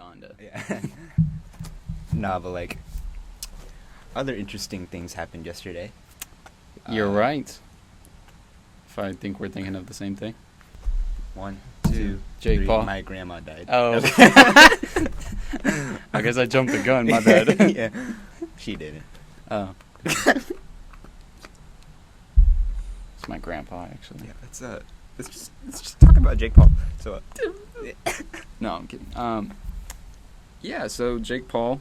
Donda. Yeah. Nah, but like, other interesting things happened yesterday. You're right. If I think we're thinking of the same thing. 1, 2, Jake 3. Paul. My grandma died. Oh. I guess I jumped the gun. My bad. Yeah, she didn't. Oh. It's my grandpa, actually. Yeah, let's just talk about Jake Paul. So, No, I'm kidding. Yeah. So Jake Paul.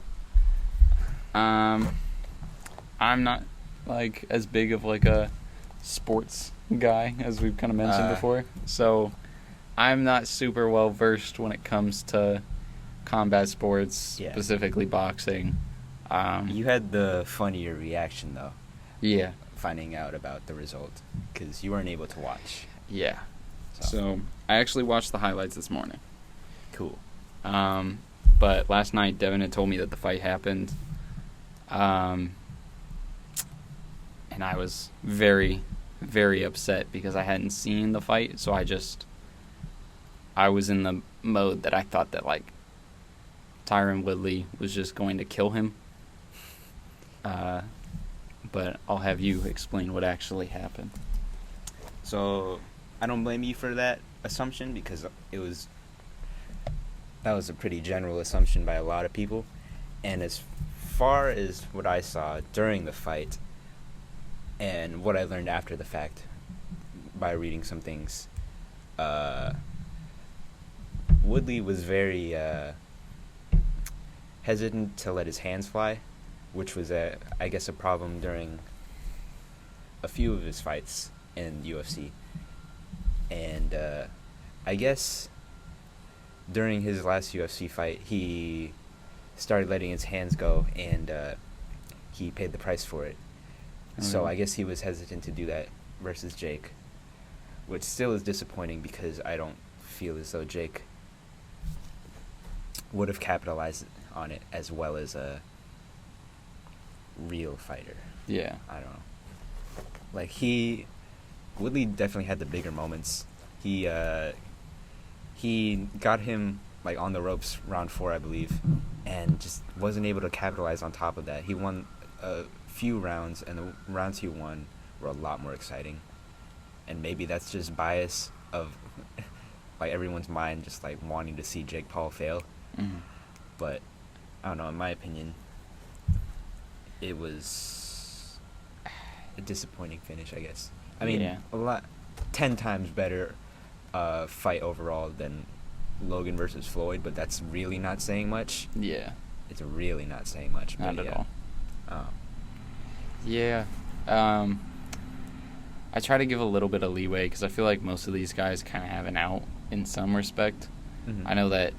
I'm not like as big of like a sports guy as we've kind of mentioned before. So I'm not super well versed when it comes to combat sports, specifically boxing. You had the funnier reaction though. Yeah. Finding out about the result because you weren't able to watch. Yeah. So I actually watched the highlights this morning. Cool. But last night Devin had told me that the fight happened. And I was very, very upset because I hadn't seen the fight. So I was in the mode that I thought that like Tyron Woodley was just going to kill him. But I'll have you explain what actually happened. So I don't blame you for that assumption because that was a pretty general assumption by a lot of people. And as far as what I saw during the fight and what I learned after the fact by reading some things, Woodley was very hesitant to let his hands fly, which was I guess a problem during a few of his fights in UFC. And I guess during his last UFC fight, he started letting his hands go, and he paid the price for it. So I guess he was hesitant to do that versus Jake, which still is disappointing because I don't feel as though Jake would have capitalized on it as well as a real fighter. Yeah. I don't know. Like, Woodley definitely had the bigger moments. He got him, like, on the ropes round 4, I believe, and just wasn't able to capitalize on top of that. He won a few rounds, and the rounds he won were a lot more exciting. And maybe that's just bias of, like, everyone's mind just, like, wanting to see Jake Paul fail. Mm-hmm. But, I don't know, in my opinion, it was a disappointing finish, I guess. I mean, 10 times better fight overall than Logan versus Floyd, but that's really not saying much. Yeah. It's really not saying much. Not at all. Yeah. I try to give a little bit of leeway because I feel like most of these guys kind of have an out in some respect. Mm-hmm. I know that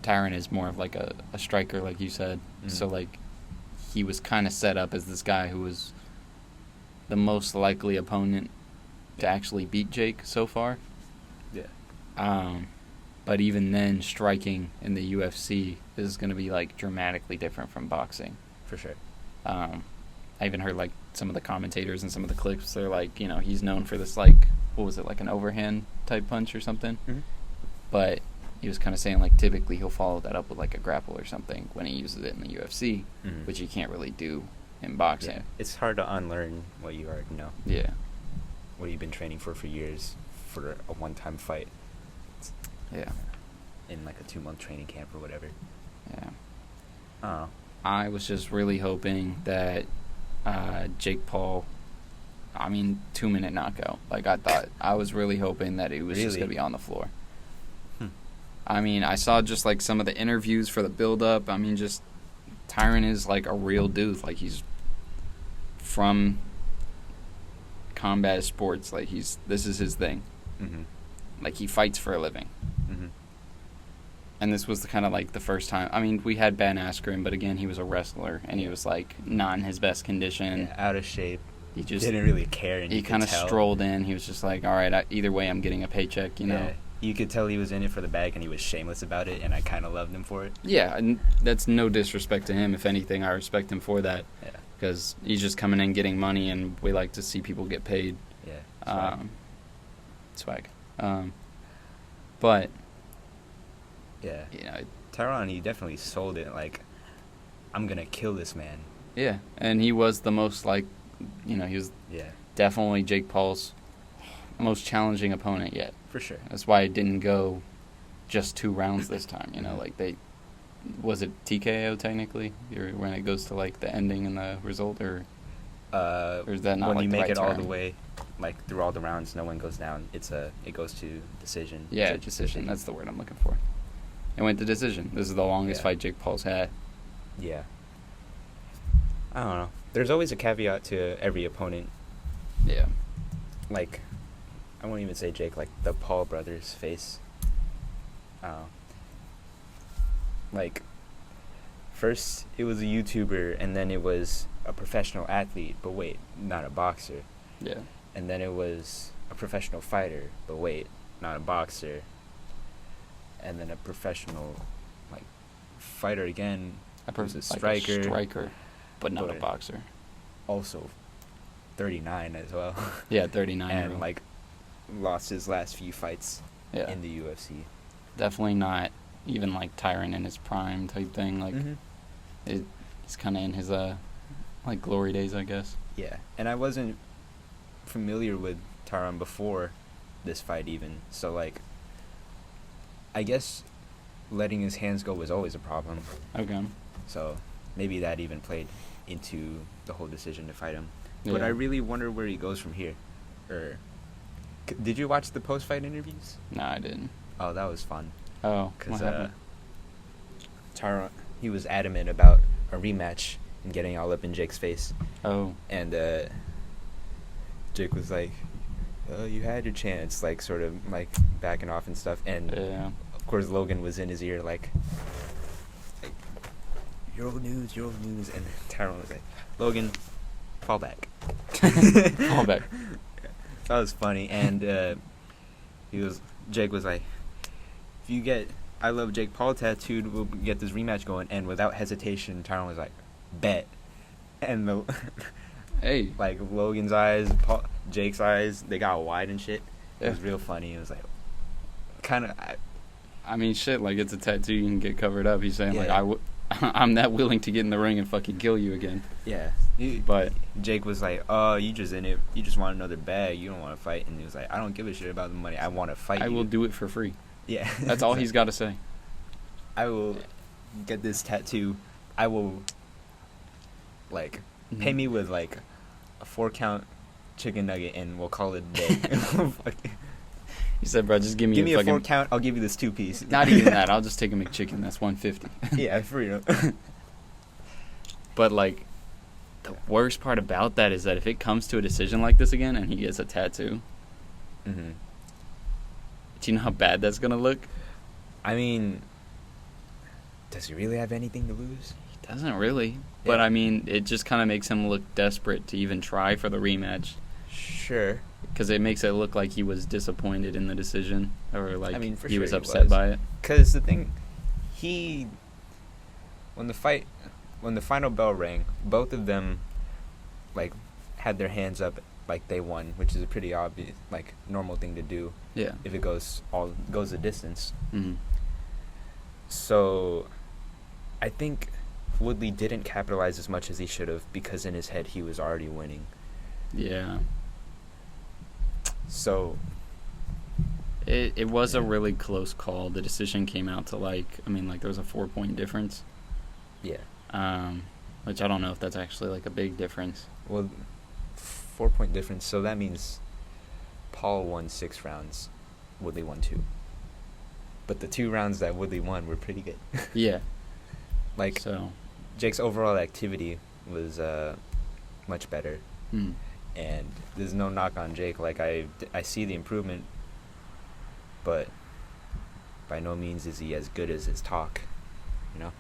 Tyron is more of like a striker, like you said. Mm-hmm. So, like, he was kind of set up as this guy who was the most likely opponent to actually beat Jake so far. Yeah. But even then, striking in the UFC is going to be, like, dramatically different from boxing. For sure. I even heard, like, some of the commentators and some of the clips, they're like, you know, he's known for this, like, what was it, like an overhand type punch or something? Mm-hmm. But he was kind of saying, like, typically he'll follow that up with, like, a grapple or something when he uses it in the UFC, Mm-hmm. which you can't really do in boxing. Yeah. It's hard to unlearn what you already know. Yeah. What you've been training for years for a one-time fight. Yeah. In, like, a 2-month training camp or whatever. Yeah. I don't know. I was just really hoping that Jake Paul, 2-minute knockout. Like, I was really hoping that he was just going to be on the floor. I saw just, like, some of the interviews for the build-up. Just Tyron is, like, a real dude. Like, he's from combat sports. Like, this is his thing. Mm-hmm. Like, he fights for a living. Mm-hmm. And this was kind of like the first time. We had Ben Askren, but again, he was a wrestler, and he was, like, not in his best condition. Yeah, out of shape. He just didn't really care. And he kind of strolled in. He was just like, all right, either way, I'm getting a paycheck, you know. Yeah, you could tell he was in it for the bag, and he was shameless about it, and I kind of loved him for it. Yeah, and that's no disrespect to him. If anything, I respect him for that. Yeah. Because he's just coming in getting money, and we like to see people get paid. Yeah. Swag. But yeah, Tyron, he definitely sold it. Like, I'm gonna kill this man. Yeah, and he was the most, like, he was Yeah, definitely Jake Paul's most challenging opponent yet. for sure. That's why it didn't go just 2 rounds this time. Was it TKO technically, or when it goes to like the ending and the result, or is that not when like you the make right it all term? the way, like through all the rounds, no one goes down. It goes to decision. Yeah, Judge decision. That's the word I'm looking for. It went to decision. This is the longest Yeah. fight Jake Paul's had. Yeah. I don't know. There's always a caveat to every opponent. Yeah. Like, I won't even say Jake. Like the Paul brothers face. Like, first it was a YouTuber, and then it was a professional athlete. But wait, not a boxer. Yeah. And then it was a professional fighter. But wait, not a boxer. And then a professional, like, fighter again. Who's a striker. Striker, but not a But- boxer. Also 39 as well. Yeah, 39. And like lost his last few fights yeah, in the UFC. definitely not even like Tyron in his prime type thing. Like Mhm. he's kind of in his like glory days, I guess. Yeah, and I wasn't familiar with Tyron before this fight even. So like, I guess letting his hands go was always a problem. Okay. So maybe that even played into the whole decision to fight him. But Yeah. I really wonder where he goes from here. Did you watch the post-fight interviews? No, I didn't. Oh, that was fun. Oh, what Because happened? Tyron, he was adamant about a rematch and getting all up in Jake's face. Oh, And Jake was like, "Oh, you had your chance," like sort of like backing off and stuff. And yeah. of course, Logan was in his ear like "You're old news, you're old news," and Tyron was like, "Logan, fall back." Fall back. That was funny. And Jake was like, "If you get I Love Jake Paul tattooed, we'll get this rematch going." And without hesitation, Tyron was like, "Bet." And Hey. like Logan's eyes, Jake's eyes, they got wide and shit. It was Yeah. real funny. It was like, kind of, I mean, shit. Like it's a tattoo, you can get covered up. He's saying like Yeah. I'm that willing to get in the ring and fucking kill you again. yeah. But Jake was like, "Oh, you just in it. You just want another bag. You don't want to fight." And he was like, "I don't give a shit about the money. I want to fight I you." will do it for free. Yeah. That's all he's got to say. I will get this tattoo. I will, like, pay me with, like, a 4-count chicken nugget and we'll call it a day. He said, "Bro, just give me Give me a a fucking 4-count, I'll give you this 2-piece. Not even that. I'll just take a McChicken. That's $150." Yeah, for real. But like, the worst part about that is that if it comes to a decision like this again and he gets a tattoo, Mm-hmm. do you know how bad that's gonna look? I mean, does he really have anything to lose? He doesn't really. But Yeah. I mean, it just kind of makes him look desperate to even try for the rematch. Sure. Because it makes it look like he was disappointed in the decision, or like I mean, for he sure was he upset was. by it. Because the thing, when the final bell rang, both of them, like, had their hands up like they won, which is a pretty obvious, like, normal thing to do Yeah. if it goes the distance. Hmm. So, I think Woodley didn't capitalize as much as he should have because in his head he was already winning. Yeah. So, It was a really close call. The decision came out to there was a 4-point difference. yeah. Which I don't know if that's actually like a big difference. Well, 4-point difference. So that means Paul won 6 rounds, Woodley won 2. But the 2 rounds that Woodley won were pretty good. Yeah. Like, So. Jake's overall activity was much better. Hmm. And there's no knock on Jake. Like, I see the improvement, but by no means is he as good as his talk, you know?